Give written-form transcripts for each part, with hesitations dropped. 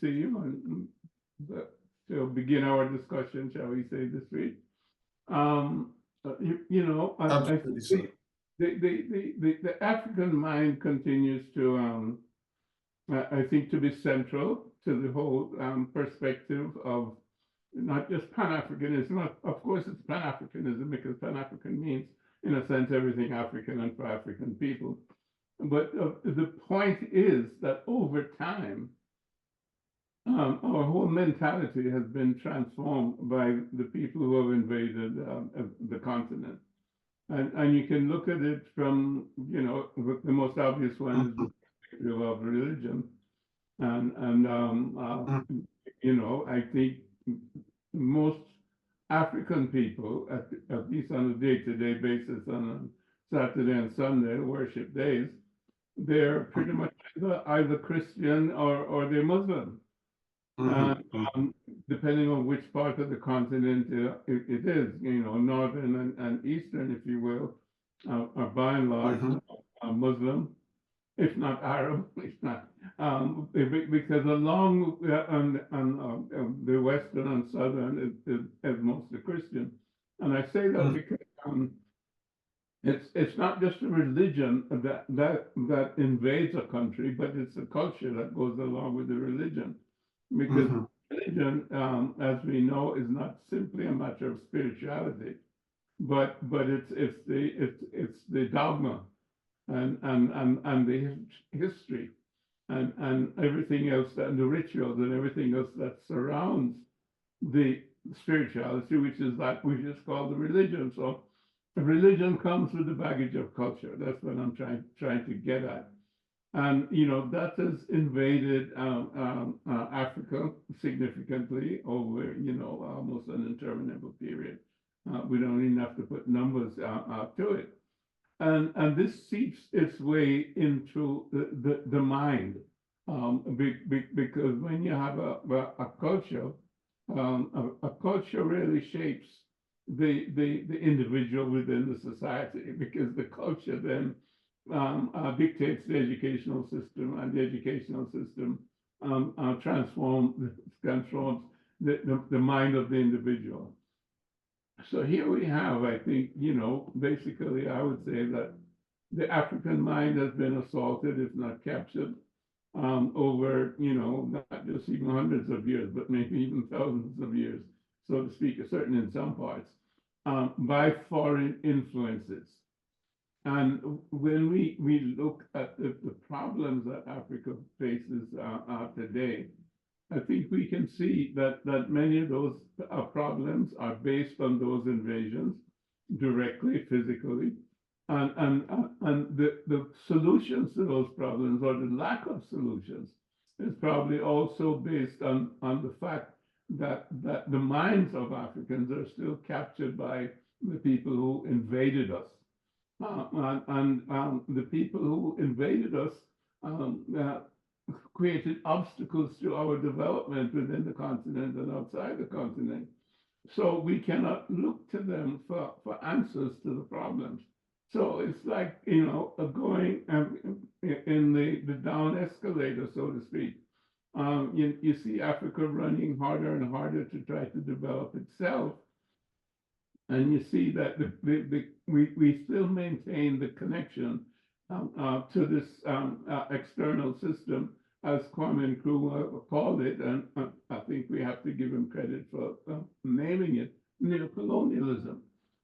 see you, and to begin our discussion, shall we say, this week. You know, I think the African mind continues to, I think, to be central to the whole perspective of not just Pan-Africanism. Of course, it's Pan-Africanism because Pan-African means, in a sense, everything African and for African people. But the point is that over time, our whole mentality has been transformed by the people who have invaded the continent. And you can look at it from, you know, the most obvious one is the perspective of religion. You know, I think most African people, at least on a day-to-day basis, on a Saturday and Sunday worship days, they're pretty much either Christian or they're Muslim. Depending on which part of the continent it is, you know, northern and eastern, if you will, are by and large Muslim, if not Arab, if not, because along on the western and southern is mostly Christian. And I say that because it's not just a religion that invades a country, but it's a culture that goes along with the religion. Because religion, as we know, is not simply a matter of spirituality, but it's the dogma and the history and everything else, and the rituals and everything else that surrounds the spirituality, which is that we just call the religion. So religion comes with the baggage of culture. That's what I'm trying to get at. And, you know, that has invaded Africa significantly over, you know, almost an interminable period. We don't even have to put numbers to it. And this seeps its way into the mind, because when you have a culture really shapes the individual within the society, because the culture then dictates the educational system, and the educational system transforms the mind of the individual. So here we have, I think, you know, basically I would say that the African mind has been assaulted, if not captured, over, you know, not just even hundreds of years, but maybe even thousands of years, so to speak, certainly in some parts, by foreign influences. And when we look at the problems that Africa faces today, I think we can see that many of those problems are based on those invasions, directly, physically, and the solutions to those problems, or the lack of solutions, is probably also based on the fact that the minds of Africans are still captured by the people who invaded us. The people who invaded us created obstacles to our development within the continent and outside the continent. So we cannot look to them for answers to the problems. So it's like, you know, going in the down escalator, so to speak. You see Africa running harder and harder to try to develop itself. And you see that we still maintain the connection to this external system, as Kwame Nkrumah called it, and I think we have to give him credit for naming it, neocolonialism.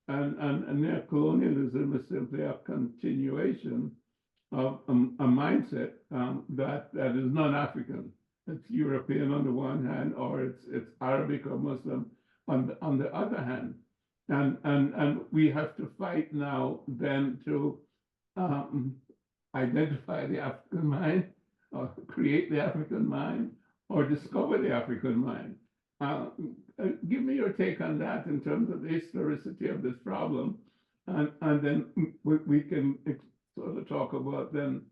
And neocolonialism is simply a continuation of a mindset that is non-African. It's European on the one hand, or it's Arabic or Muslim on the other hand. And we have to fight now then to identify the African mind, or create the African mind, or discover the African mind. Give me your take on that in terms of the historicity of this problem, and then we can sort of talk about then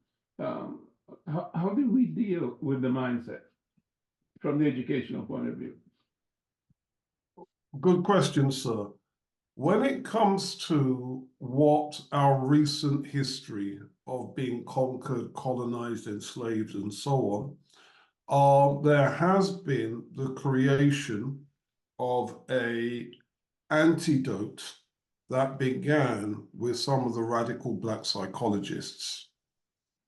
how do we deal with the mindset from the educational point of view? Good question, sir. When it comes to what our recent history of being conquered, colonized, enslaved, and so there has been the creation of a antidote that began with some of the radical Black psychologists.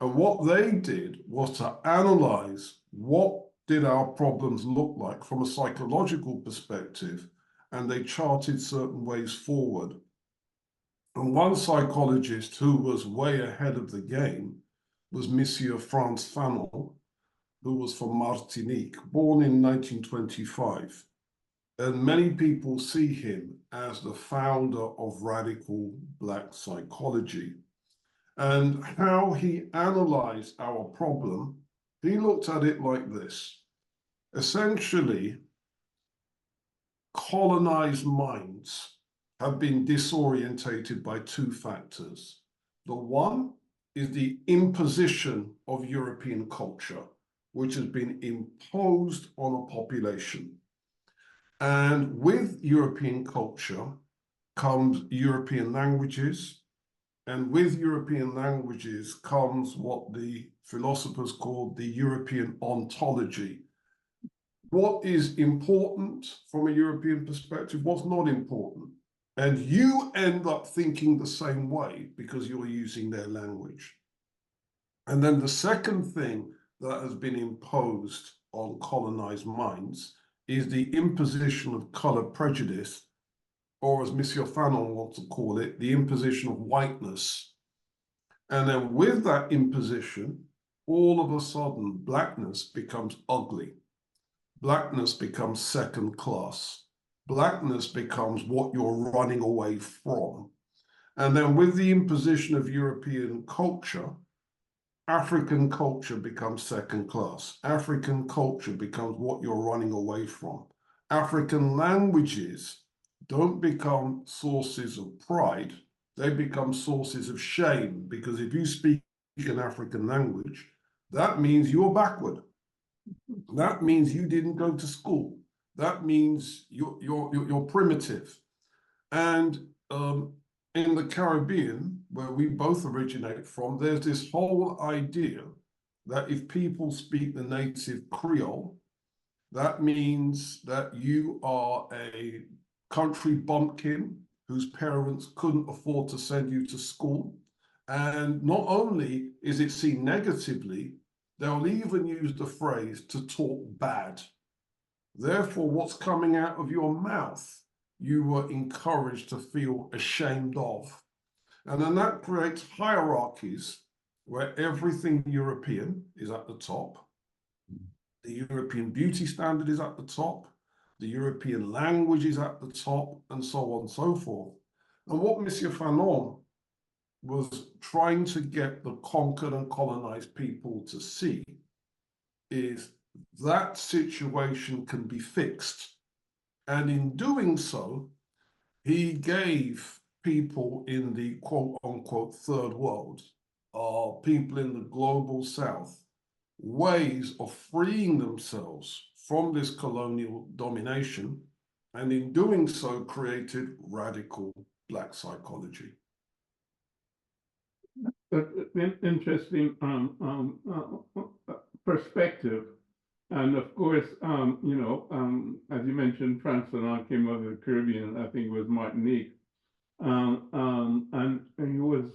And what they did was to analyze what did our problems look like from a psychological perspective, and they charted certain ways forward. And one psychologist who was way ahead of the game was Monsieur Frantz Fanon, who was from Martinique, born in 1925. And many people see him as the founder of radical Black psychology. And how he analyzed our problem, he looked at it like this. Essentially, colonized minds have been disorientated by two factors. The one is the imposition of European culture, which has been imposed on a population. And with European culture comes European languages, and with European languages comes what the philosophers called the European ontology. What is important from a European perspective, what's not important. And you end up thinking the same way because you're using their language. And then the second thing that has been imposed on colonized minds is the imposition of color prejudice, or as Monsieur Fanon wants to call it, the imposition of whiteness. And then with that imposition, all of a sudden, Blackness becomes ugly. Blackness becomes second class. Blackness becomes what you're running away from. And then with the imposition of European culture, African culture becomes second class. African culture becomes what you're running away from. African languages don't become sources of pride, they become sources of shame, because if you speak an African language, that means you're backward. That means you didn't go to school. That means you're primitive. And in the Caribbean, where we both originate from, there's this whole idea that if people speak the native Creole, that means that you are a country bumpkin whose parents couldn't afford to send you to school. And not only is it seen negatively, they'll even use the phrase to talk bad. Therefore, what's coming out of your mouth, you were encouraged to feel ashamed of. And then that creates hierarchies where everything European is at the top. The European beauty standard is at the top. The European language is at the top, and so on and so forth. And what Monsieur Fanon was trying to get the conquered and colonized people to see is that situation can be fixed. And in doing so, he gave people in the quote unquote third world, people in the global south, ways of freeing themselves from this colonial domination, and in doing so created radical Black psychology. Interesting perspective. And of course, you know, as you mentioned, Frantz Fanon came out of the Caribbean, I think it was Martinique. And he was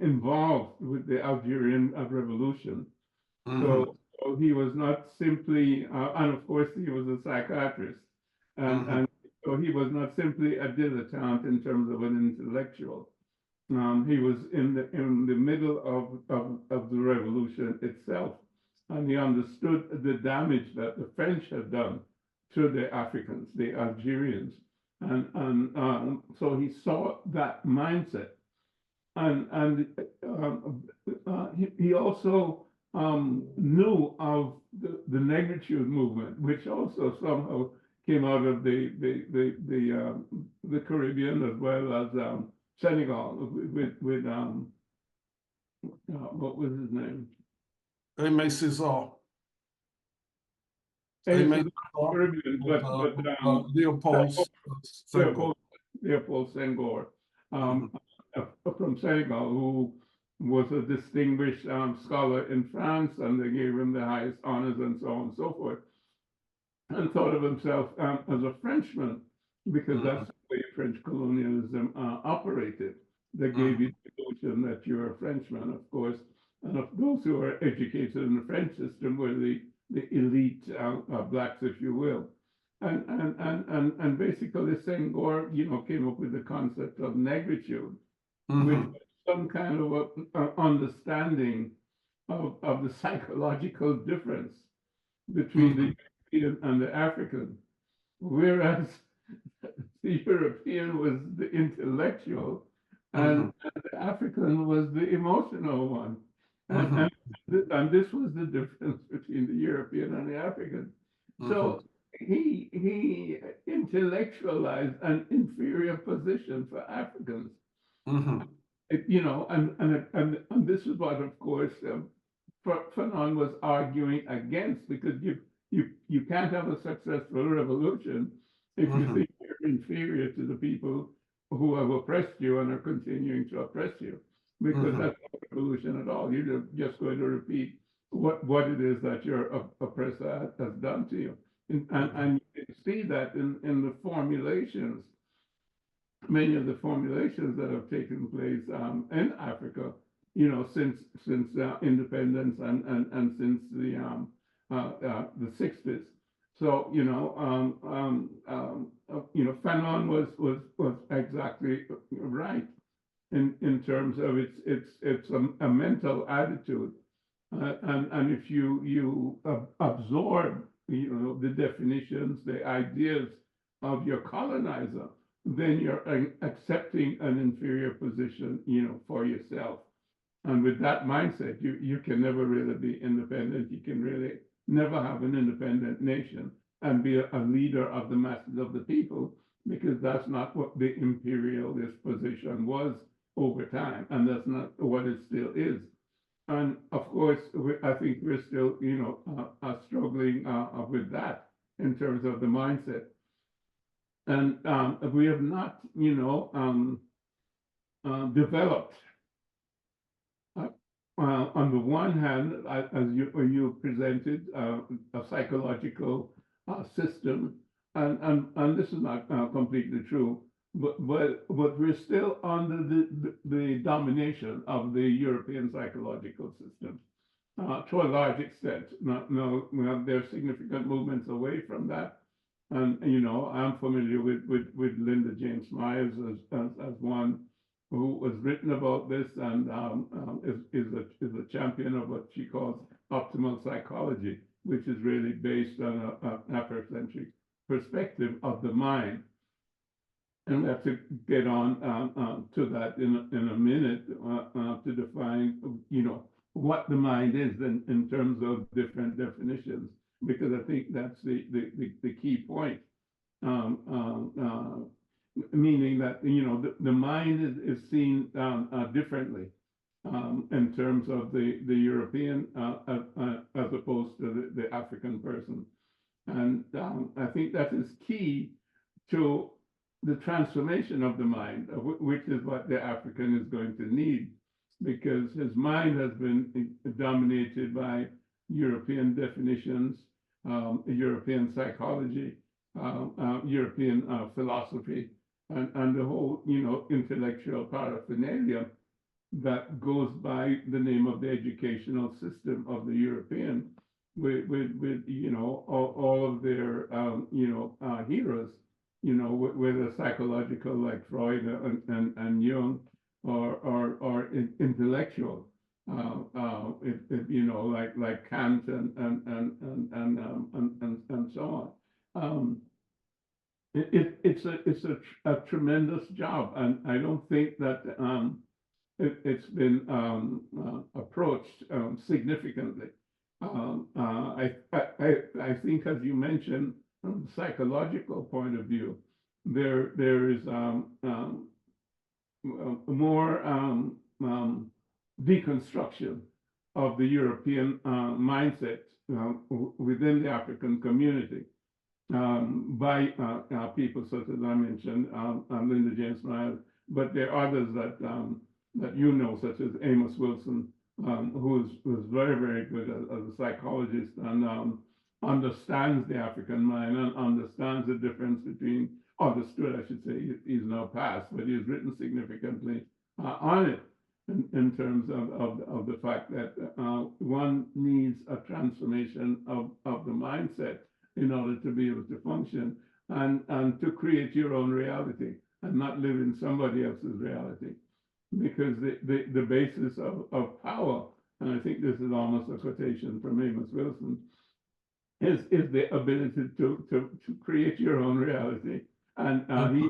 involved with the Algerian Revolution. So he was not simply, and of course he was a psychiatrist, and so he was not simply a dilettante in terms of an intellectual. He was in the middle of the revolution itself, and he understood the damage that the French had done to the Africans, the Algerians, and so he saw that mindset, and he also knew of the negritude movement, which also somehow came out of the Caribbean as well as Senegal with what was his name? Aimé Césaire. Caribbean, but Leopold Senghor from Senegal, who was a distinguished scholar in France, and they gave him the highest honors and so on and so forth, and thought of himself as a Frenchman because that's the way French colonialism operated. They gave you the notion that you're a Frenchman, of course, and of those who are educated in the French system were the elite blacks, if you will. And basically Senghor, came up with the concept of negritude, which was some kind of understanding of the psychological difference between the European and the African, whereas the European was the intellectual and the African was the emotional one. And this was the difference between the European and the African. So he intellectualized an inferior position for Africans. And this is what, of course, Fanon was arguing against, because you can't have a successful revolution if you think you're inferior to the people who have oppressed you and are continuing to oppress you, because that's not a revolution at all. You're just going to repeat what it is that your oppressor has done to you. And you can see that in the formulations, many of the formulations that have taken place in Africa, since independence and since the 60s. So Fanon was exactly right in terms of it's a mental attitude, and if you absorb the definitions, the ideas of your colonizer, then you're accepting an inferior position, for yourself. And with that mindset, you can never really be independent. You can really never have an independent nation and be a leader of the masses of the people, because that's not what the imperialist position was over time, and that's not what it still is. And of course, I think we're still, struggling with that in terms of the mindset. And we have not, developed. On the one hand, as you presented, a psychological system, and this is not completely true, but we're still under the domination of the European psychological system to a large extent. No, there are significant movements away from that. And I'm familiar with Linda James Myers as one who has written about this, and is a champion of what she calls optimal psychology, which is really based on an Afrocentric perspective of the mind. And we have to get on to that in a minute to define, what the mind is in terms of different definitions, because I think that's the key point. Meaning that the mind is seen differently in terms of the European as opposed to the African person, and I think that is key to the transformation of the mind, which is what the African is going to need, because his mind has been dominated by European definitions, European psychology, European philosophy, and the whole, intellectual paraphernalia that goes by the name of the educational system of the European, with all of their heroes, whether psychological like Freud and Jung, or intellectual, like Kant and so on. It's a tremendous job, and I don't think that it's been approached significantly. I think, as you mentioned, from the psychological point of view, there is more deconstruction of the European mindset within the African community by people such as I mentioned, Linda James Myers, but there are others that that you know, such as Amos Wilson, who is very, very good as a psychologist and understands the African mind and understands the difference between, understood, I should say, he's now passed, but he's written significantly on it in terms of the fact that one needs a transformation of the mindset in order to be able to function and to create your own reality and not live in somebody else's reality. Because the basis of power, and I think this is almost a quotation from Amos Wilson, is the ability to create your own reality. And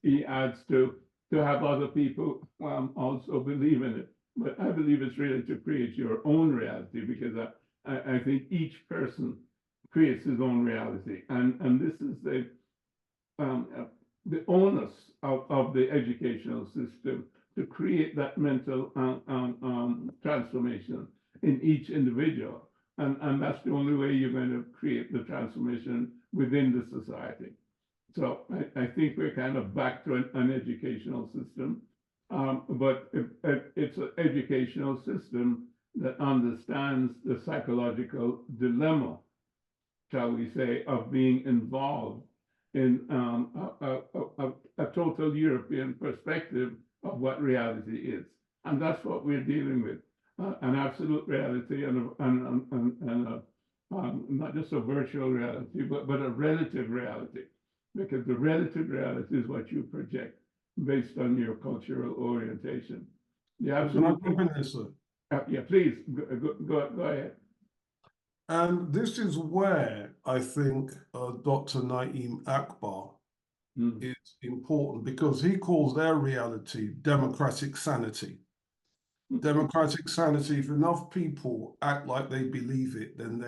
he adds to have other people also believe in it. But I believe it's really to create your own reality, because I think each person creates his own reality. And this is the onus of the educational system to create that mental transformation in each individual. And that's the only way you're going to create the transformation within the society. So I think we're kind of back to an educational system, but it's an educational system that understands the psychological dilemma, shall we say, of being involved in a total European perspective of what reality is. And that's what we're dealing with. An absolute reality and not just a virtual reality, but a relative reality, because the relative reality is what you project based on your cultural orientation. The absolute. Yeah, please go ahead. And this is where I think Dr. Naim Akbar is important, because he calls their reality democratic sanity. Democratic sanity, if enough people act like they believe it, then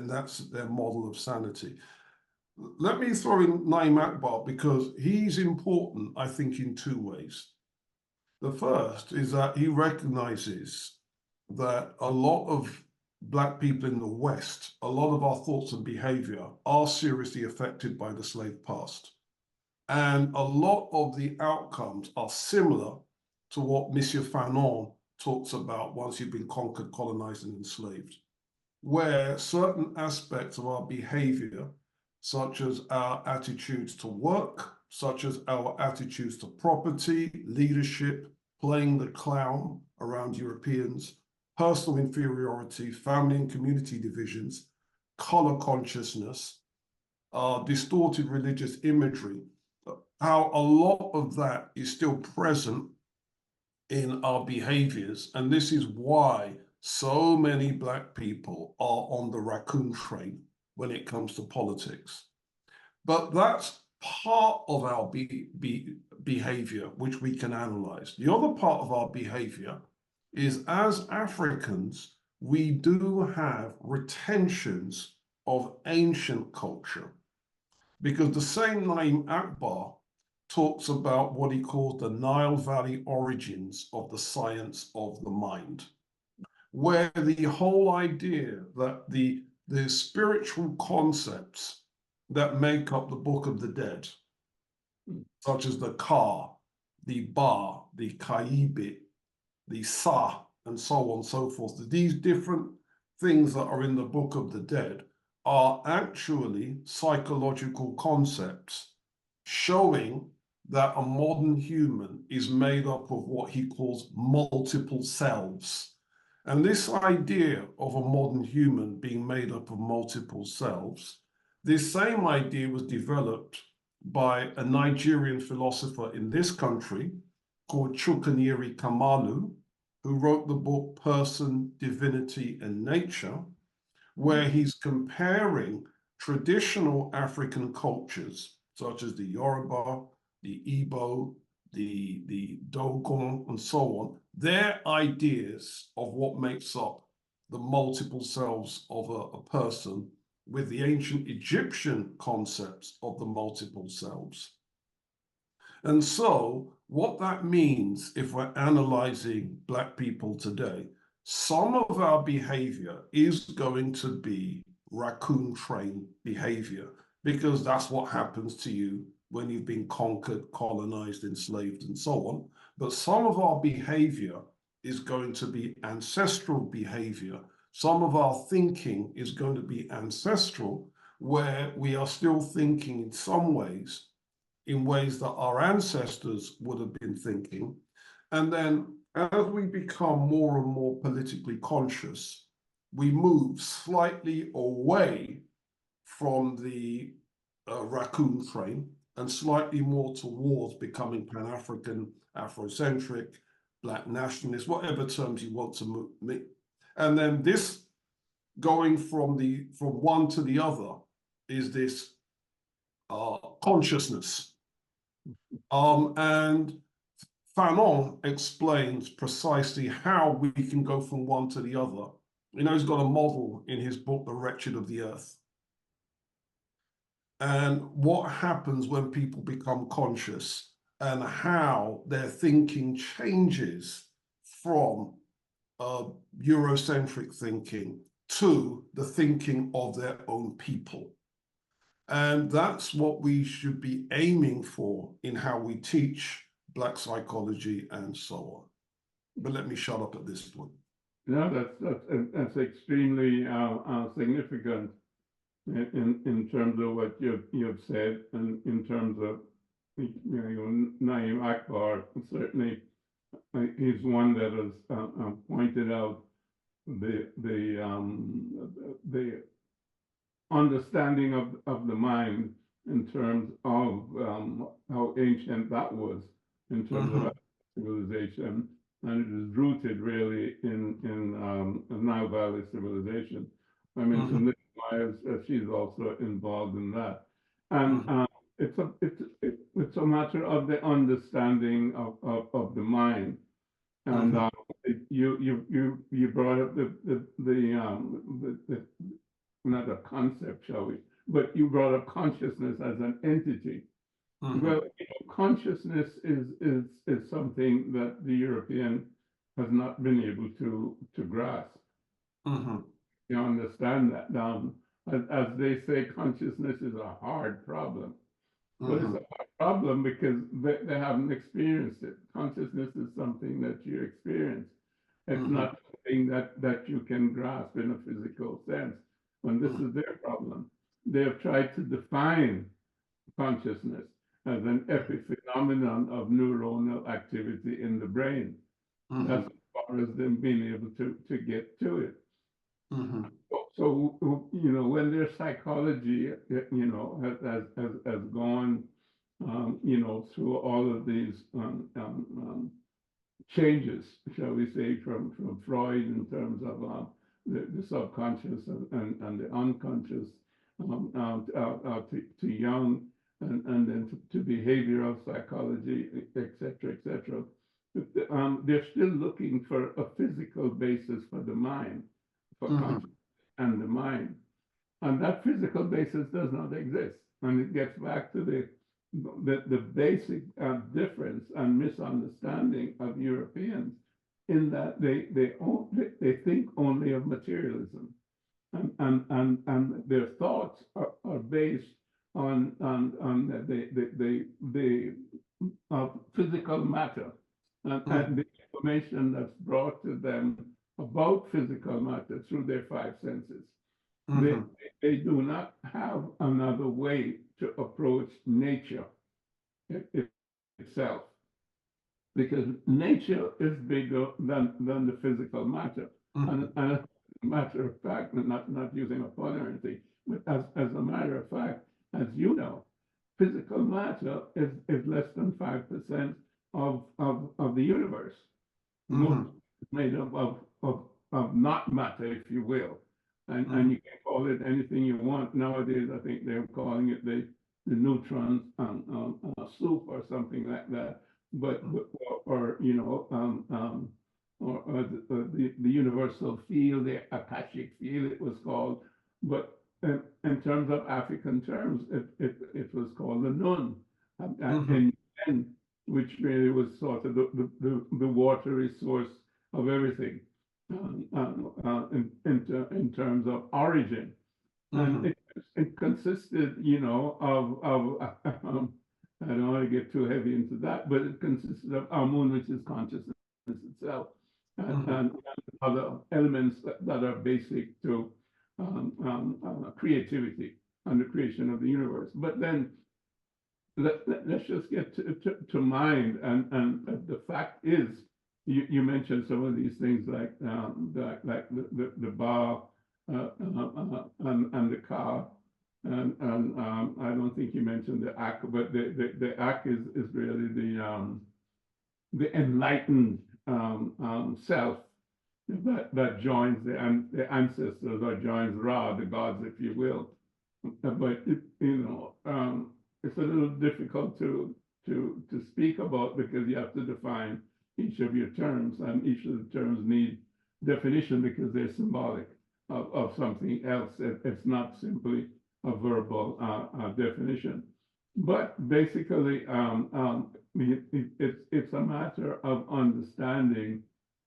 that's their model of sanity. Let me throw in Naim Akbar, because he's important, I think, in two ways. The first is that he recognizes that a lot of Black people in the West, a lot of our thoughts and behavior are seriously affected by the slave past. And a lot of the outcomes are similar to what Monsieur Fanon talks about once you've been conquered, colonized, and enslaved, where certain aspects of our behavior, such as our attitudes to work, such as our attitudes to property, leadership, playing the clown around Europeans, personal inferiority, family and community divisions, color consciousness, distorted religious imagery, how a lot of that is still present in our behaviors. And this is why so many Black people are on the raccoon train when it comes to politics. But that's part of our behavior, which we can analyze. The other part of our behavior is, as Africans, we do have retentions of ancient culture, because the same Naim Akbar talks about what he calls the Nile Valley origins of the science of the mind, where the whole idea that the spiritual concepts that make up the Book of the Dead, such as the Ka, the Ba, the Kaibit, the Sa, and so on and so forth, these different things that are in the Book of the Dead are actually psychological concepts showing that a modern human is made up of what he calls multiple selves. And this idea of a modern human being made up of multiple selves, this same idea was developed by a Nigerian philosopher in this country called Chukwuniri Kamalu, who wrote the book Person, Divinity, and Nature, where he's comparing traditional African cultures, such as the Yoruba, the Igbo, the Dogon, and so on, their ideas of what makes up the multiple selves of a person with the ancient Egyptian concepts of the multiple selves. And so what that means, if we're analyzing Black people today, some of our behavior is going to be raccoon train behavior, because that's what happens to you when you've been conquered, colonized, enslaved, and so on. But some of our behavior is going to be ancestral behavior. Some of our thinking is going to be ancestral, where we are still thinking in some ways, in ways that our ancestors would have been thinking. And then as we become more and more politically conscious, we move slightly away from the raccoon frame and slightly more towards becoming Pan-African, Afrocentric, Black nationalist, whatever terms you want to move. And then this going from one to the other is this consciousness. And Fanon explains precisely how we can go from one to the other. You know, he's got a model in his book, The Wretched of the Earth. And what happens when people become conscious and how their thinking changes from Eurocentric thinking to the thinking of their own people. And that's what we should be aiming for in how we teach Black psychology and so on. But let me shut up at this point. No, that's extremely significant in terms of what you've said, and in terms of, you know, Naim Akbar. Certainly, he's one that has pointed out the understanding of the mind in terms of how ancient that was in terms of civilization, and it is rooted really in Nile Valley civilization. I mentioned Liz Myers, she's also involved in that, and it's a matter of the understanding of the mind. And you brought up the not a concept, shall we, but you brought up consciousness as an entity. Well, you know, consciousness is something that the European has not been able to grasp. You understand that? As they say, consciousness is a hard problem. But it's a hard problem because they haven't experienced it. Consciousness is something that you experience. It's not something that you can grasp in a physical sense. And this is their problem. They have tried to define consciousness as an epiphenomenon of neuronal activity in the brain. That's as far as them being able to get to it. So, you know, when their psychology, you know, has gone, you know, through all of these changes, shall we say, from Freud in terms of the subconscious and the unconscious, to Jung, and then to behavioral psychology, et cetera, they're still looking for a physical basis for the mind, for consciousness and the mind. And that physical basis does not exist. And it gets back to the basic difference and misunderstanding of Europeans, in that they think only of materialism, and their thoughts are based on the physical matter, and the information that's brought to them about physical matter through their five senses. They do not have another way to approach nature itself, because nature is bigger than the physical matter. And as a matter of fact, not using a pun or anything, but as a matter of fact, as you know, physical matter is less than 5% of the universe. Most is made up of not matter, if you will. And you can call it anything you want. Nowadays, I think they're calling it the neutron soup or something like that. But or you know, or the universal field, the Akashic field, it was called. But in terms of African terms, it was called the Nun, which really was sort of the watery source of everything, in terms of origin. And it consisted, you know, I don't want to get too heavy into that, but it consists of Amun, which is consciousness itself, and other elements that are basic to creativity and the creation of the universe. But then let's just get to mind, and the fact is, you mentioned some of these things like the bar and the car, and I don't think you mentioned the act, but the act is really the enlightened self that joins the ancestors, or joins Ra, the gods, if you will. But it's a little difficult to speak about, because you have to define each of your terms, and each of the terms need definition because they're symbolic of something else. It's not simply a verbal definition. But basically, it's a matter of understanding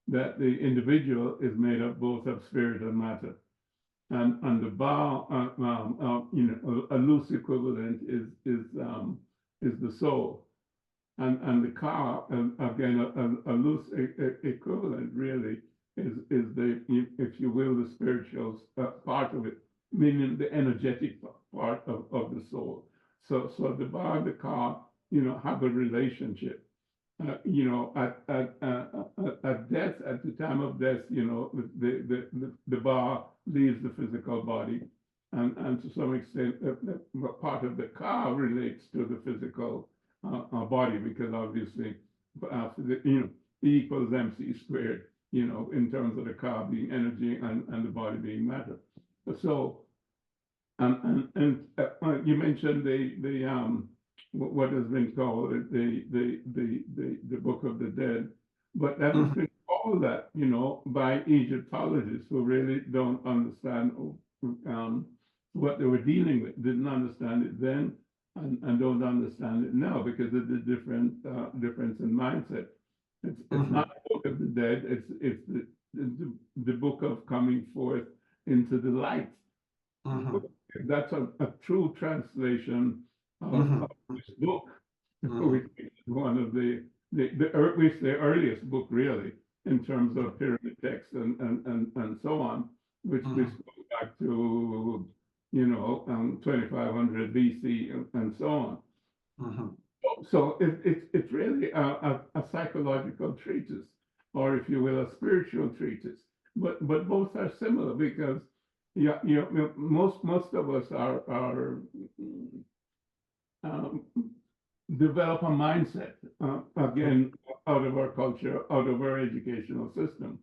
that the individual is made up both of spirit and matter. And the Ba, a loose equivalent is the soul, and the Ka, again, a loose equivalent really is the, if you will, the spiritual part of it, meaning the energetic part of the soul. So the Ba and the Ka, have a relationship. At death, at the time of death, the Ba leaves the physical body, and to some extent, part of the Ka relates to the physical body, because obviously, E equals MC squared, in terms of the Ka being energy and the body being matter. So, and you mentioned the what has been called the Book of the Dead, but that has been called that, by Egyptologists who really don't understand what they were dealing with, didn't understand it then, and don't understand it now because of the difference in mindset. It's not the Book of the Dead. It's the book of coming forth into the light. That's a true translation of this book, which is one of the earliest book really, in terms of pyramid text and so on, which goes back to 2500 BC and so on. So it's really a psychological treatise, or if you will, a spiritual treatise. But both are similar, because most of us are develop a mindset, again, out of our culture, out of our educational system.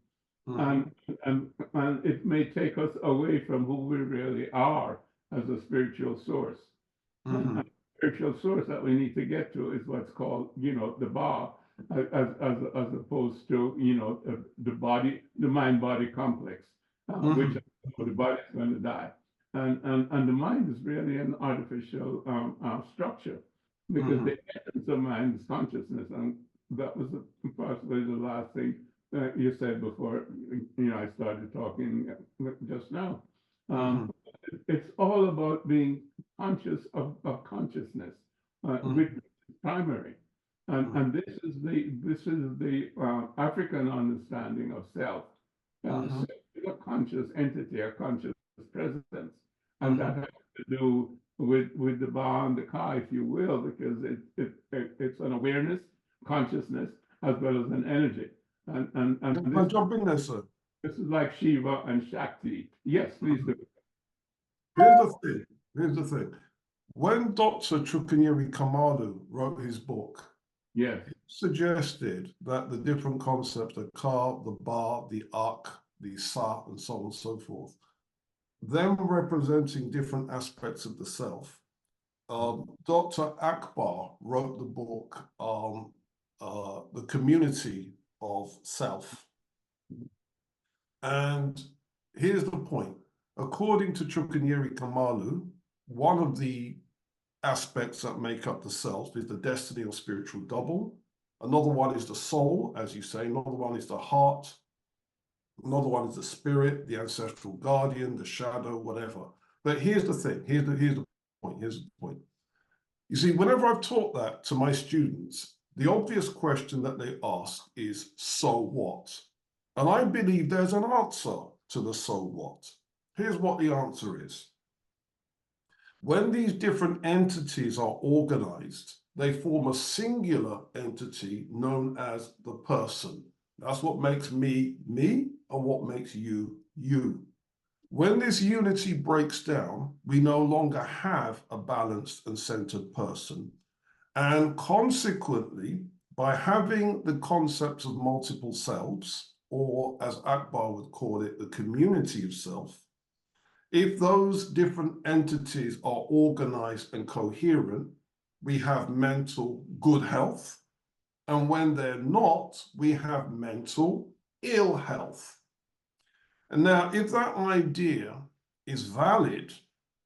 And it may take us away from who we really are as a spiritual source. And the spiritual source that we need to get to is what's called, the Ba, as opposed to, the mind-body complex, which the body is going to die. And the mind is really an artificial structure, because the essence of mind is consciousness, and that was possibly the last thing you said before I started talking just now. It's all about being conscious of consciousness, which is primary, and this is the African understanding of self. So it's a conscious entity, a conscious presence, and that has to do with the Ba and the Ka, if you will, because it's an awareness, consciousness, as well as an energy. And I'll jump in there, sir. This is like Shiva and Shakti. Yes, please do. Here's the thing. When Dr. Chukwunyere Kamalu wrote his book, yes, he suggested that the different concepts, the Ka, the Ba, the Ak, the Sa, and so on and so forth, them representing different aspects of the self. Dr. Akbar wrote the book, The Community of Self. And here's the point. According to Chukwunyere Kamalu, one of the aspects that make up the self is the destiny or spiritual double. Another one is the soul, as you say. Another one is the heart. Another one is the spirit, the ancestral guardian, the shadow, whatever. But here's the thing. Here's the point. You see, whenever I've taught that to my students, the obvious question that they ask is, so what? And I believe there's an answer to the so what. Here's what the answer is. When these different entities are organized, they form a singular entity known as the person. That's what makes me, me, and what makes you, you. When this unity breaks down, we no longer have a balanced and centered person. And consequently, by having the concept of multiple selves, or as Akbar would call it, the community of self, if those different entities are organized and coherent, we have mental good health. And when they're not, we have mental ill health. And now, if that idea is valid,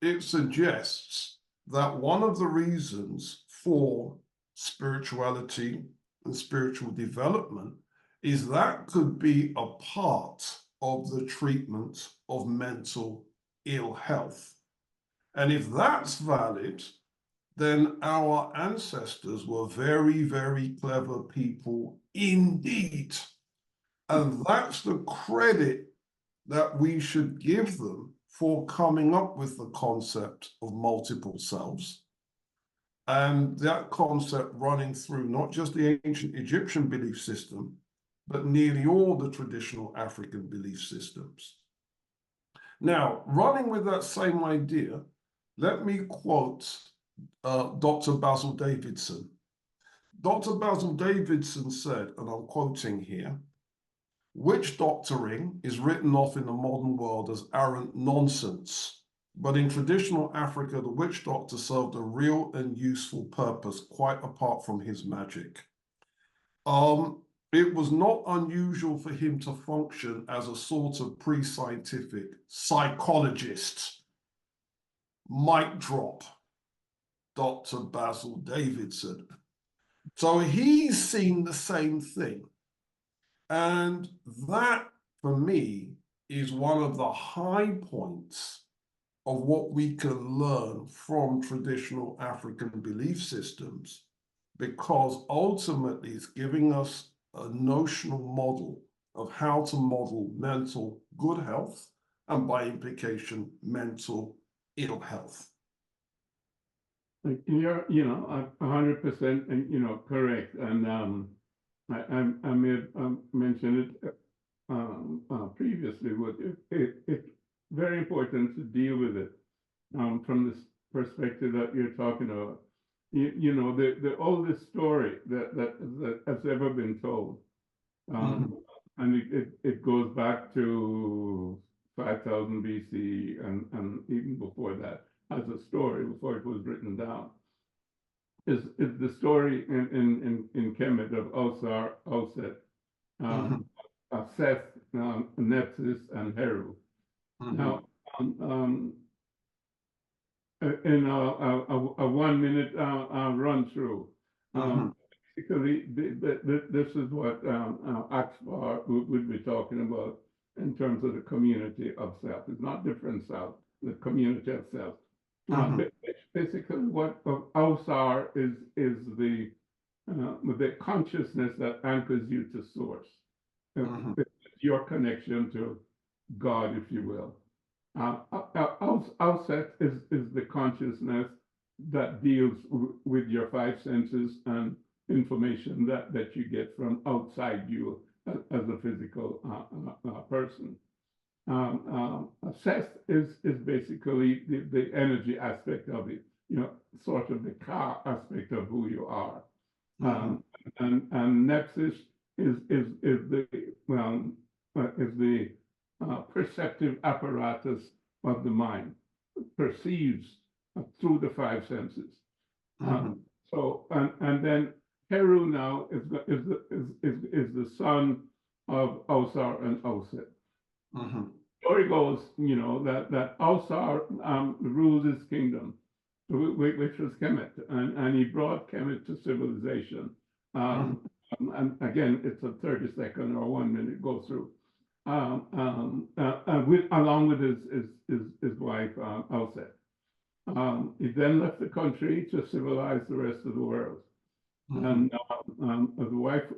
it suggests that one of the reasons for spirituality and spiritual development is that could be a part of the treatment of mental ill health. And if that's valid, then our ancestors were very, very clever people indeed. And that's the credit that we should give them for coming up with the concept of multiple selves. And that concept running through not just the ancient Egyptian belief system, but nearly all the traditional African belief systems. Now, running with that same idea, let me quote Dr. Basil Davidson. Dr. Basil Davidson said, and I'm quoting here, "Witch doctoring is written off in the modern world as arrant nonsense, but in traditional Africa, the witch doctor served a real and useful purpose quite apart from his magic. It was not unusual for him to function as a sort of pre-scientific psychologist." Mic drop, Dr. Basil Davidson. So he's seen the same thing. And that, for me, is one of the high points of what we can learn from traditional African belief systems, because ultimately it's giving us a notional model of how to model mental good health and, by implication, mental ill health. You're, 100%, and correct. And I may have mentioned it previously. But it's very important to deal with it from this perspective that you're talking about. The oldest story that has ever been told, and it goes back to 5000 BC and even before that, as a story before it was written down, is the story in Kemet of Ausar, Auset, Seth, Nepsis, and Heru. Now, in a 1 minute run through, basically, this is what Akbar would be talking about in terms of the community of self. It's not different self, the community of self. Basically, what Ausar is the consciousness that anchors you to source. It's your connection to God, if you will. Auset is the consciousness that deals with your five senses and information that you get from outside you as a physical person. Seth is basically the energy aspect of it, sort of the car aspect of who you are. And Nepsis is the perceptive apparatus of the mind, perceives through the five senses. So and then Heru now is the son of Ausar and Auset. Story goes, that Ausar ruled his kingdom, which was Kemet, and he brought Kemet to civilization. And again, it's a 30-second or 1 minute go through. Along with his wife Auset. He then left the country to civilize the rest of the world. And the wife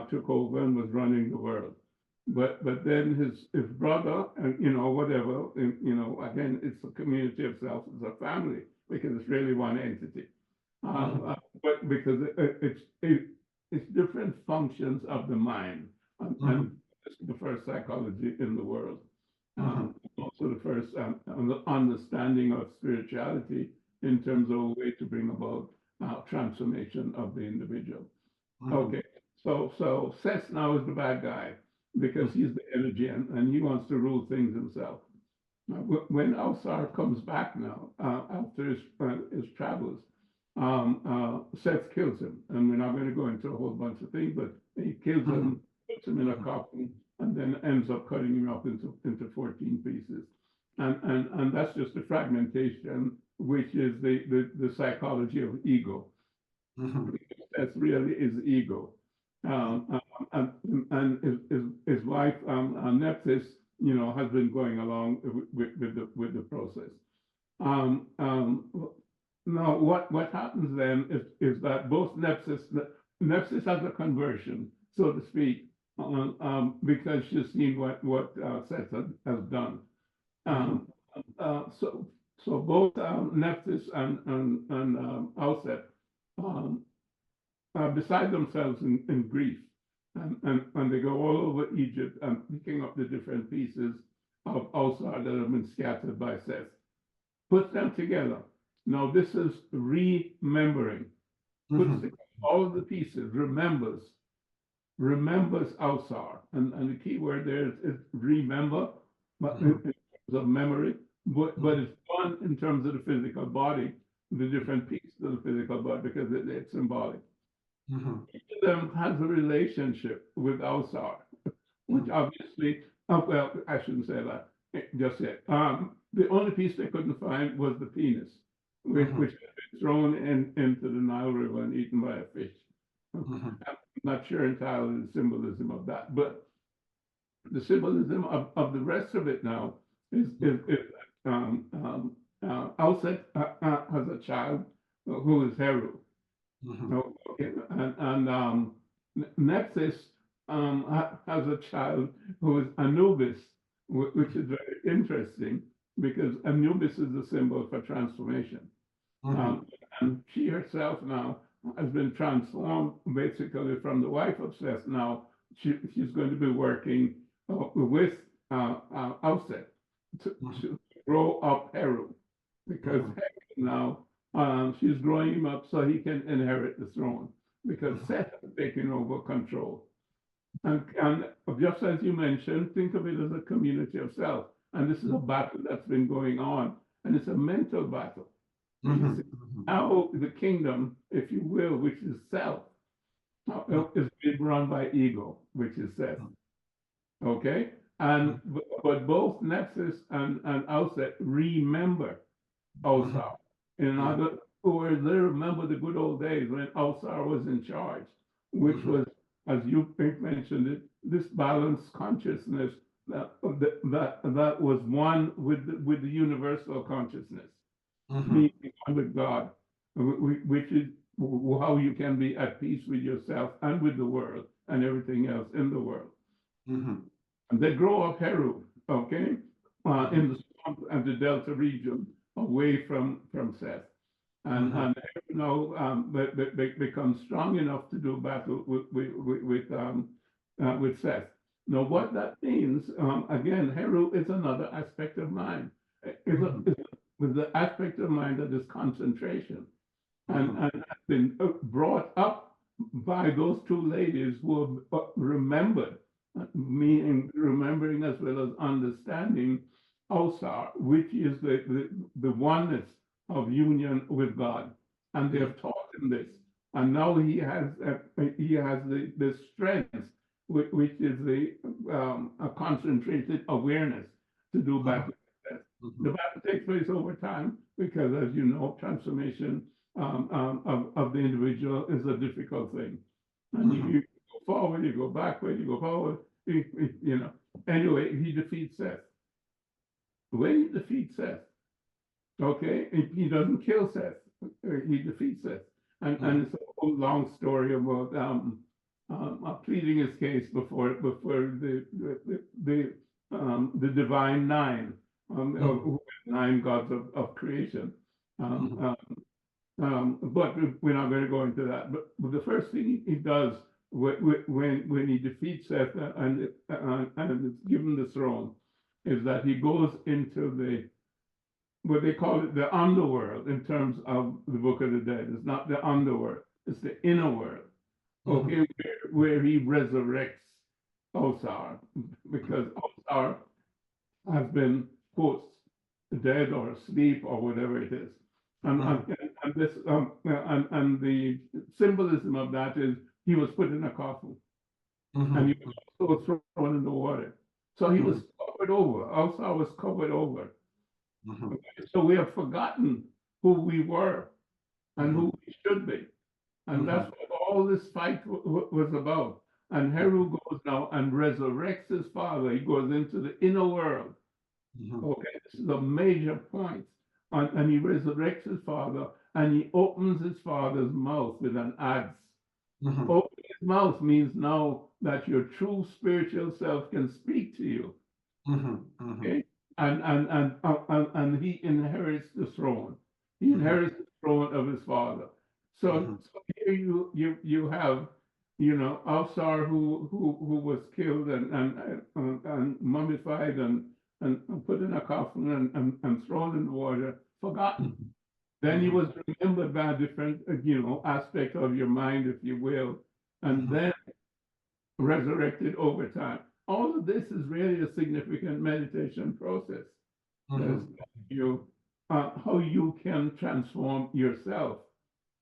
took over and was running the world. But then his brother, and whatever, again, it's a community of self, it's a family, because it's really one entity. But because it's different functions of the mind, and it's the first psychology in the world. Also the first understanding of spirituality in terms of a way to bring about transformation of the individual. Okay, so Seth now is the bad guy because he's the energy and he wants to rule things himself. When Ausar comes back now after his travels, Seth kills him, and we're not going to go into a whole bunch of things, but he kills him, puts him in a coffin, and then ends up cutting him up into 14 pieces. And that's just a fragmentation, which is the psychology of ego. That's really is ego. And his wife, Nephthys, has been going along with the process. Now, what happens then is that both Nephthys has a conversion, so to speak, because she's seen what Seth has done. So both Nephthys and Ausar are beside themselves in grief, and they go all over Egypt and picking up the different pieces of Ausar that have been scattered by Seth, put them together. Now this is remembering. Puts together all of the pieces, remembers Ausar, and the key word there is remember, but in terms of memory, but it's done in terms of the physical body, the different pieces of the physical body, because it's symbolic. Each of them has a relationship with Ausar, which obviously, well, I shouldn't say that just yet. The only piece they couldn't find was the penis, which had been thrown into the Nile River and eaten by a fish. I'm not sure entirely the symbolism of that, but the symbolism of the rest of it now is Ausar has a child who is Heru. Okay. And Nephthys has a child who is Anubis, which is very interesting because Anubis is a symbol for transformation. And she herself now has been transformed basically from the wife of Seth. Now she's going to be working with Ausar to grow up Heru, because Heru now she's growing him up so he can inherit the throne, because Seth has taken over control. And just as you mentioned, think of it as a community of self. And this is a battle that's been going on, and it's a mental battle. Now the kingdom, if you will, which is self, is being run by ego, which is Seth. Okay? And but both Nephthys and Ausar remember Ausar. In other words, they remember the good old days when Ausar was in charge, which was, as you mentioned it, this balanced consciousness that was one with the universal consciousness, being one with God, which is how you can be at peace with yourself and with the world and everything else in the world. And they grow up Heru, okay, in the swamp and the Delta region, away from Seth. And now they become strong enough to do battle with Seth. Now, what that means, again, Heru is another aspect of mind. It's the aspect of mind that is concentration, and has been brought up by those two ladies who have remembered, meaning remembering as well as understanding Ausar, which is the oneness of union with God, and they have taught him this, and now he has the strength, which is a concentrated awareness to do battle. The battle takes place over time because, as you know, transformation of the individual is a difficult thing, and you go forward, you go backward, you go forward. Anyway, he defeats Seth. When he defeats Seth, Okay, he doesn't kill Seth, he defeats Seth, and it's a whole long story about pleading his case before the divine nine, nine gods of creation. But we're not going to go into that. But the first thing he does when he defeats Seth and is given the throne is that he goes into what they call it the underworld in terms of the Book of the Dead. It's not the underworld; it's the inner world. Okay, where he resurrects Ausar, because Ausar has been, quote, dead or asleep or whatever it is. And this and the symbolism of that is he was put in a coffin and he was also thrown in the water. So he was covered over. Ausar was covered over. So we have forgotten who we were and who we should be. And that's what all this fight was about. And Heru goes now and resurrects his father. He goes into the inner world. Okay, this is a major point. And he resurrects his father and he opens his father's mouth with an adze. Opening his mouth means now that your true spiritual self can speak to you. Okay? And he inherits the throne. He inherits the throne of his father. So here you have, Ausar who was killed and mummified and put in a coffin and thrown in the water, forgotten. Then he was remembered by a different, aspect of your mind, if you will, and then resurrected over time. All of this is really a significant meditation process. How you can transform yourself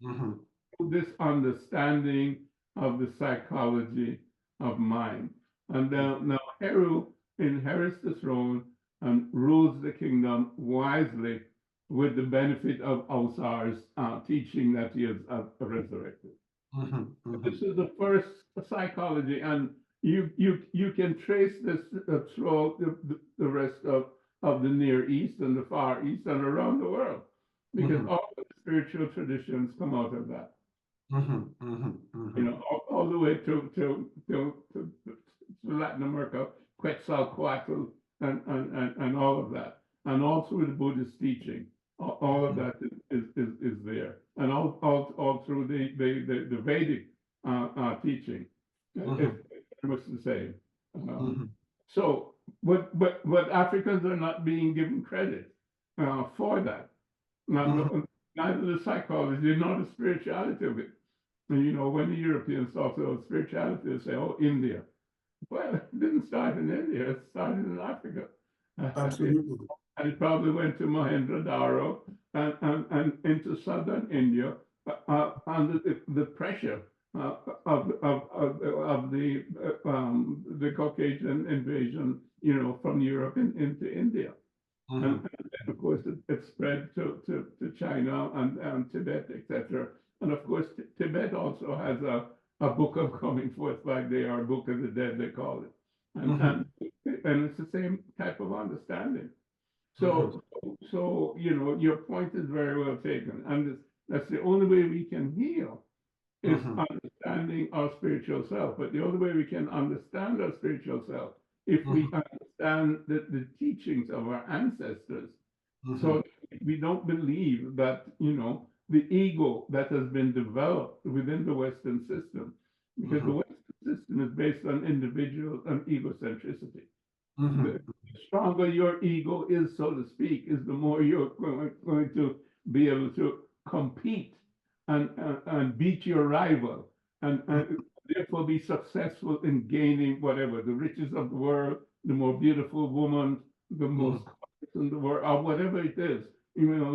through this understanding of the psychology of mind. And now Heru inherits the throne and rules the kingdom wisely with the benefit of Ausar's teaching that he has resurrected. This is the first psychology, and you can trace this throughout the rest of the Near East and the Far East and around the world, because all the spiritual traditions come out of that. All the way to Latin America, Quetzalcoatl, and all of that, and all through the Buddhist teaching, all of that is there, and all through the Vedic teaching, it's much the same. So, but Africans are not being given credit for that. Neither the psychology nor the spirituality of it. And when the Europeans talk about spirituality, they say, "Oh, India." Well, it didn't start in India; it started in Africa. Absolutely. And it probably went to Mohenjo-daro and into southern India under the pressure of the Caucasian invasion, from Europe into India. And of course, it spread to China and Tibet, etc. And of course, Tibet also has a book of coming forth, like they are Book of the Dead, they call it. And it's the same type of understanding. So your point is very well taken. And that's the only way we can heal is understanding our spiritual self. But the only way we can understand our spiritual self if we understand the teachings of our ancestors. So we don't believe that, the ego that has been developed within the Western system, because the Western system is based on individual and egocentricity. The stronger your ego is, so to speak, is the more you're going to be able to compete and beat your rival and therefore be successful in gaining whatever, the riches of the world, the more beautiful woman, the most in the world, or whatever it is,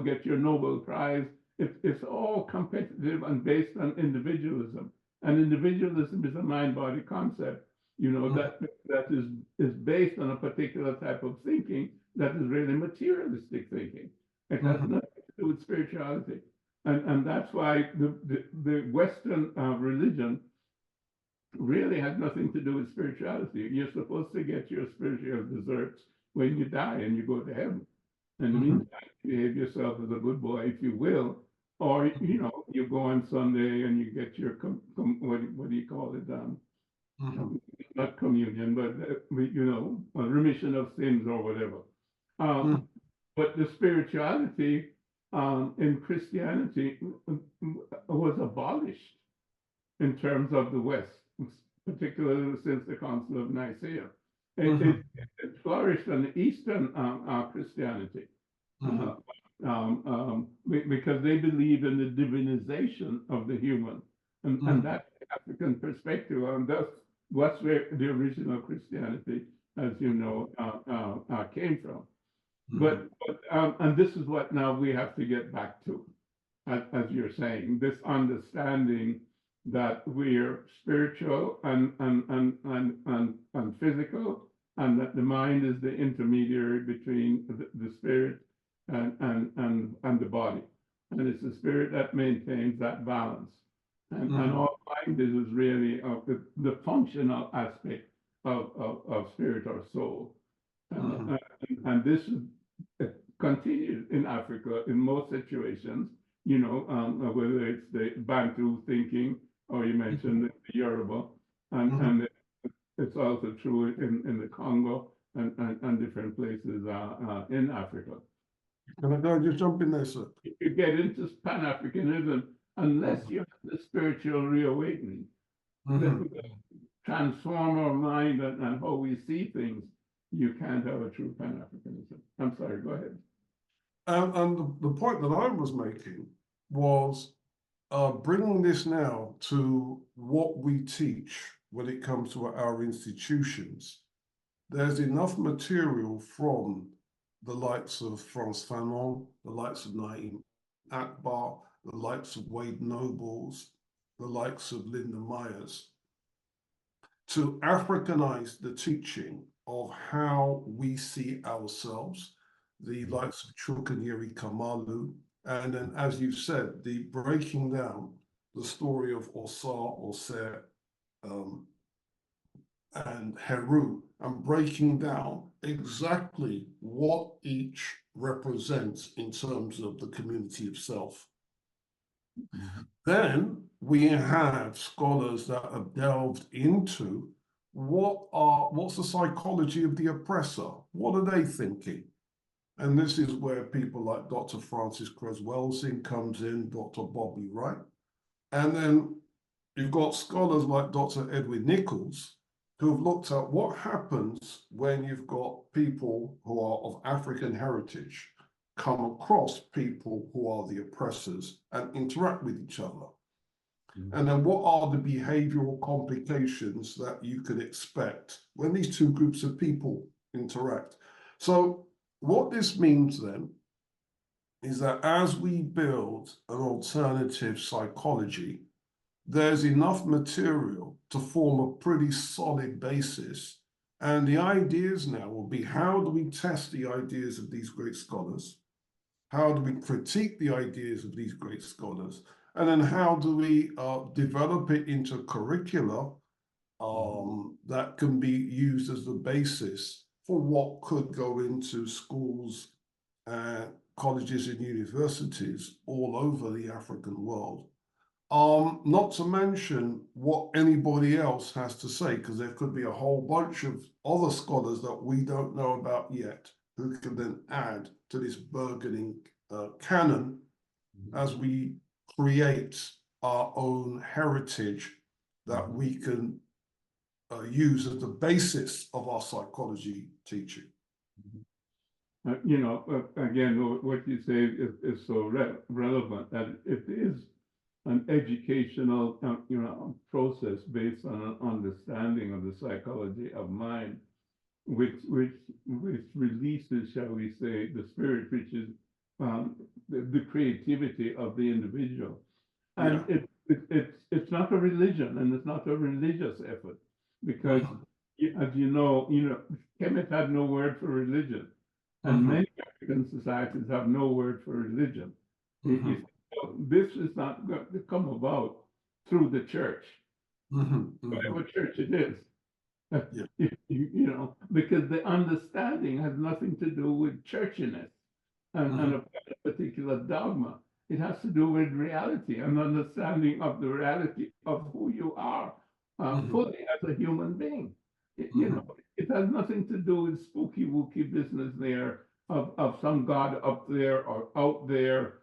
get your Nobel Prize. It's all competitive and based on individualism. And individualism is a mind-body concept, that is based on a particular type of thinking that is really materialistic thinking. It has nothing to do with spirituality. And that's why the Western religion really has nothing to do with spirituality. You're supposed to get your spiritual desserts when you die and you go to heaven. In the meantime, behave yourself as a good boy, if you will, or you go on Sunday and you get your what do you call it? Not communion, but a remission of sins or whatever. But the spirituality in Christianity was abolished in terms of the West, particularly since the Council of Nicaea. It flourished on the Eastern Christianity because they believe in the divinization of the human, and that's the African perspective, and that's where the original Christianity, as you know, came from. But and this is what now we have to get back to, as you're saying, this understanding that we're spiritual and physical, and that the mind is the intermediary between the spirit and the body, and it's the spirit that maintains that balance. And all mind is really the functional aspect of spirit or soul, and this is continues in Africa in most situations. Whether it's the Bantu thinking, or you mentioned the Yoruba, and it's also true in the Congo and different places in Africa. Can I just jump in there, sir? You get into Pan Africanism unless you have the spiritual reawakening, transform our mind and how we see things. You can't have a true Pan Africanism. I'm sorry, go ahead. And the point that I was making was bringing this now to what we teach when it comes to our institutions. There's enough material from the likes of Frantz Fanon, the likes of Naim Akbar, the likes of Wade Nobles, the likes of Linda Myers, to Africanize the teaching of how we see ourselves, the likes of Chukanyeri Kamalu, and then, as you said, the breaking down the story of Ausar, and Heru, and breaking down exactly what each represents in terms of the community of self. Then we have scholars that have delved into what's the psychology of the oppressor? What are they thinking? And this is where people like Dr. Francis Cresswellsing comes in, Dr. Bobby Wright. And then you've got scholars like Dr. Edwin Nichols, who have looked at what happens when you've got people who are of African heritage come across people who are the oppressors and interact with each other. And then what are the behavioral complications that you could expect when these two groups of people interact? So what this means then is that as we build an alternative psychology, there's enough material to form a pretty solid basis. And the ideas now will be, how do we test the ideas of these great scholars? How do we critique the ideas of these great scholars? And then how do we develop it into curricula that can be used as the basis for what could go into schools, colleges and universities all over the African world? Not to mention what anybody else has to say, because there could be a whole bunch of other scholars that we don't know about yet, who can then add to this burgeoning canon as we create our own heritage that we can use as the basis of our psychology teaching. Again, what you say is so relevant, that it is an educational process based on an understanding of the psychology of mind, which releases, shall we say, the spirit, which is the creativity of the individual. And it's not a religion, and it's not a religious effort, because as you know, Kemet had no word for religion, and many African societies have no word for religion. This is not going to come about through the church, whatever church it is. Because the understanding has nothing to do with churchiness. and a particular dogma. It has to do with reality and understanding of the reality of who you are fully as a human being. You know, it has nothing to do with spooky wooky business there of some God up there or out there,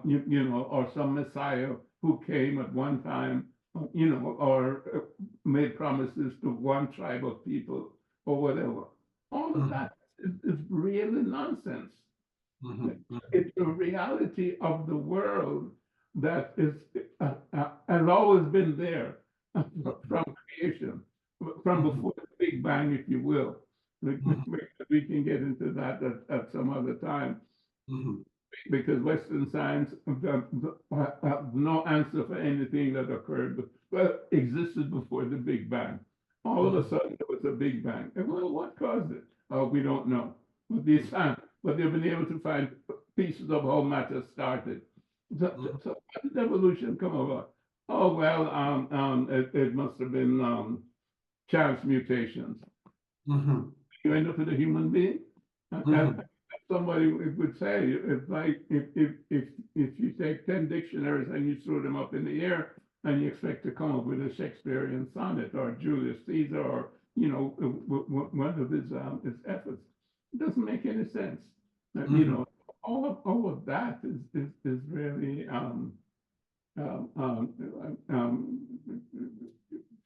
you know, or some Messiah who came at one time, you know, or made promises to one tribe of people or whatever. All of that is really nonsense. It's the reality of the world that is has always been there from creation, from before the Big Bang, if you will. We can get into that at some other time because Western science have no answer for anything that occurred, well, existed before the Big Bang. All of a sudden, there was a Big Bang. And well, what caused it? We don't know. But but they've been able to find pieces of how matter started. So how did evolution come about? Oh, well, it must have been chance mutations. You end up with a human being. And somebody would say, it's like if you take 10 dictionaries and you throw them up in the air and you expect to come up with a Shakespearean sonnet or Julius Caesar or, you know, one of his efforts, it doesn't make any sense. You know, all of that is really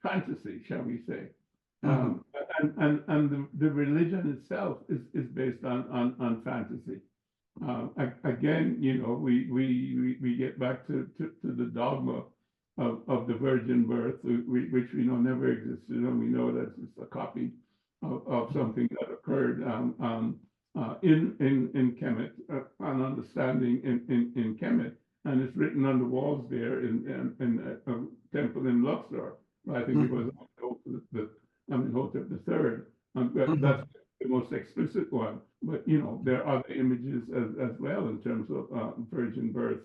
fantasy, shall we say. And the religion itself is based on fantasy. Again, you know, we get back to the dogma of the virgin birth, which we know never existed, and we know that it's a copy of something that occurred in Kemet, an understanding in Kemet, and it's written on the walls there in a temple in Luxor. I think it was Amenhotep III. That's the most explicit one. But you know, there are other images as well in terms of virgin birth,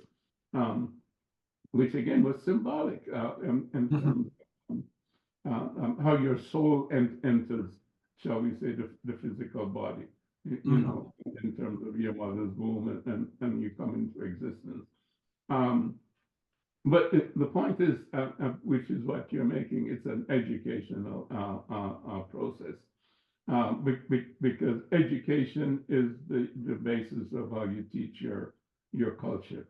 which again was symbolic in terms of how your soul enters, shall we say, the physical body. You know, in terms of your mother's womb and you come into existence. But the point is, which is what you're making, it's an educational process. Because education is the basis of how you teach your culture.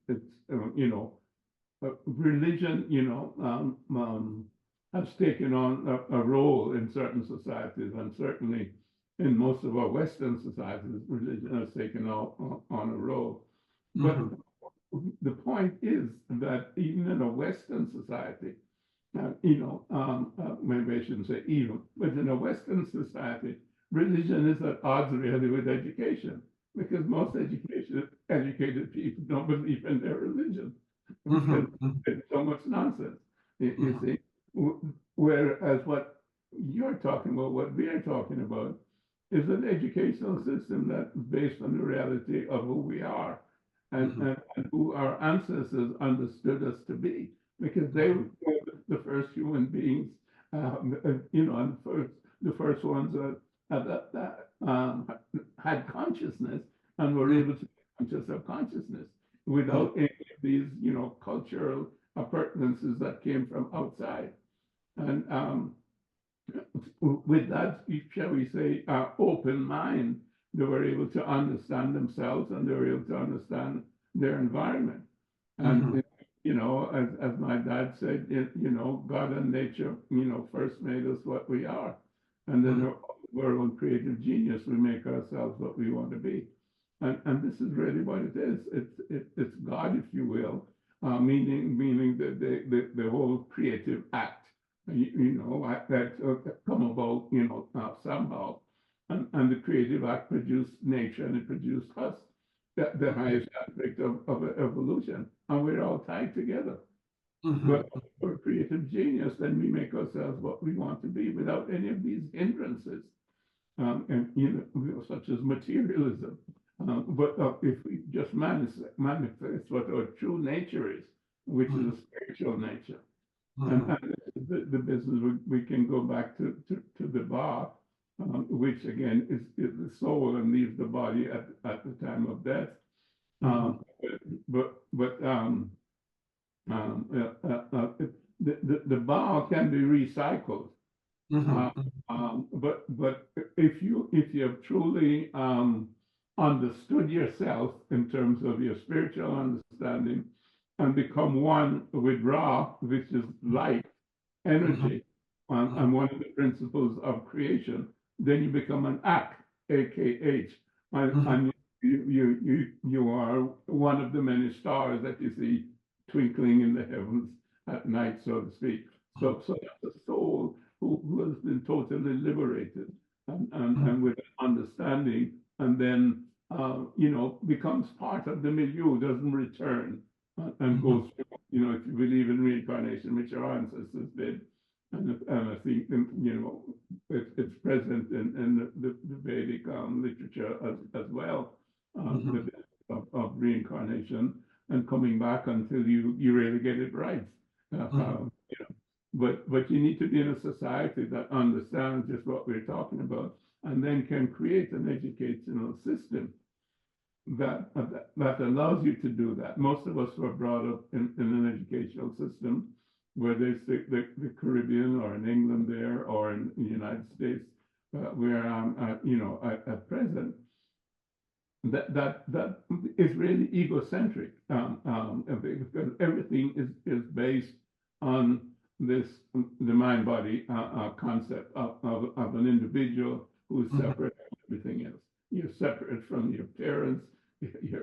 It's you know, religion, you know, has taken on a role in certain societies, and certainly in most of our Western societies, religion has taken on a role. But the point is that even in a Western society, you know, maybe I shouldn't say even, but in a Western society, religion is at odds really with education, because most educated people don't believe in their religion, because it's so much nonsense, you see. Whereas what you're talking about, what we are talking about, is an educational system that's based on the reality of who we are and who our ancestors understood us to be, because they were the first human beings, you know, and the first ones that had consciousness and were able to be conscious of consciousness without any of these, you know, cultural appurtenances that came from outside. And with that, shall we say, open mind, they were able to understand themselves and they were able to understand their environment. And, you know, as my dad said, you know, God and nature, you know, first made us what we are. And then our own creative genius, we make ourselves what we want to be. And this is really what it is. It's God, if you will, meaning the whole creative act. You know, that come about, you know, somehow. And the creative act produced nature and it produced us, the highest aspect of evolution. And we're all tied together. But for creative genius, then we make ourselves what we want to be without any of these hindrances, and you know, such as materialism. But if we just manifest what our true nature is, which is a spiritual nature, and the business, we can go back to the bar which again is the soul and leaves the body at the time of death. The bowel can be recycled. But if you have truly understood yourself in terms of your spiritual understanding and become one with Ra, which is life, energy, and one of the principles of creation, then you become an Ak, AKH, and you are one of the many stars that you see twinkling in the heavens at night, so to speak. So that's a soul who has been totally liberated and with understanding, and then becomes part of the milieu, doesn't return and goes through. If you believe in reincarnation, which our ancestors did, and I think it's present in the Vedic literature as well, of reincarnation and coming back until you really get it right. But you need to be in a society that understands just what we're talking about, and then can create an educational system that allows you to do that. Most of us were brought up in an educational system, whether it's the Caribbean or in England there or in the United States, where at present, that is really egocentric, because everything is based on the mind-body concept of an individual who is separate from everything else. You're separate from your parents,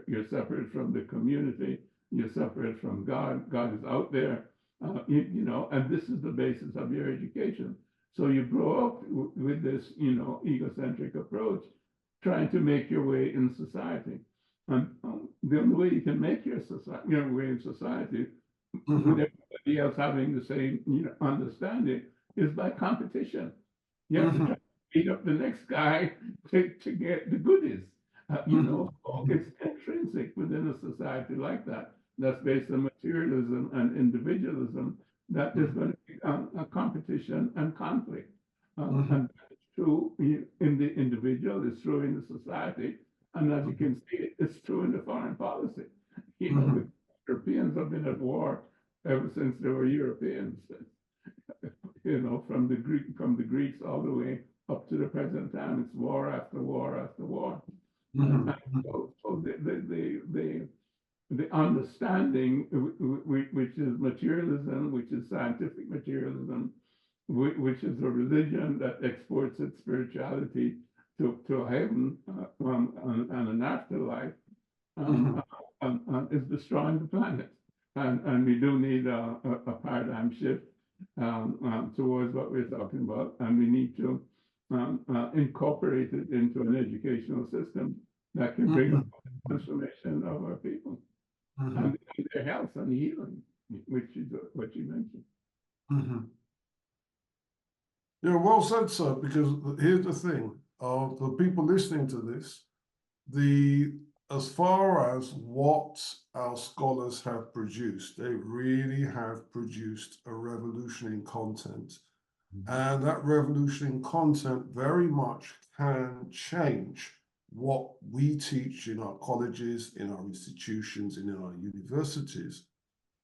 you're separate from the community, you're separate from God. God is out there, and this is the basis of your education. So you grow up with this, egocentric approach, trying to make your way in society. And the only way you can make your way in society with everybody else having the same understanding is by competition. You have to try to beat up the next guy to get the goodies. It's intrinsic within a society like that. That's based on materialism and individualism. That there's going to be a competition and conflict. And it's true in the individual, it's true in the society, and as you can see, it's true in the foreign policy. The Europeans have been at war ever since they were Europeans. From the Greeks all the way up to the present time, it's war after war after war. So the understanding, which is materialism, which is scientific materialism, which is a religion that exports its spirituality to heaven and an afterlife, is destroying the planet. And we do need a paradigm shift towards what we're talking about, and we need to incorporate it into an educational system that can bring about the transformation of our people and their health and healing, which is what you mentioned. Yeah, well said, sir, because here's the thing, the people listening to this, as far as what our scholars have produced, they really have produced a revolution in content. And that revolution in content very much can change what we teach in our colleges, in our institutions, and in our universities.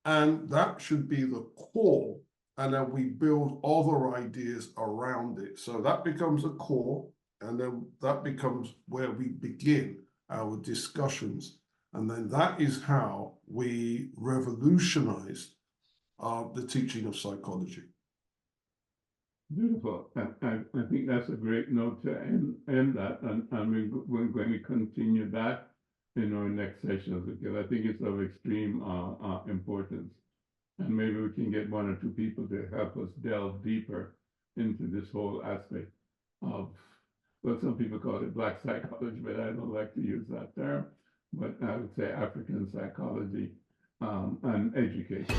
And that should be the core, and then we build other ideas around it. So that becomes a core, and then that becomes where we begin our discussions. And then that is how we revolutionize the teaching of psychology. Beautiful. I think that's a great note to end that, and we're going to continue that in our next sessions, because I think it's of extreme importance. And maybe we can get one or two people to help us delve deeper into this whole aspect of, well, some people call it Black psychology, but I don't like to use that term. But I would say African psychology and education.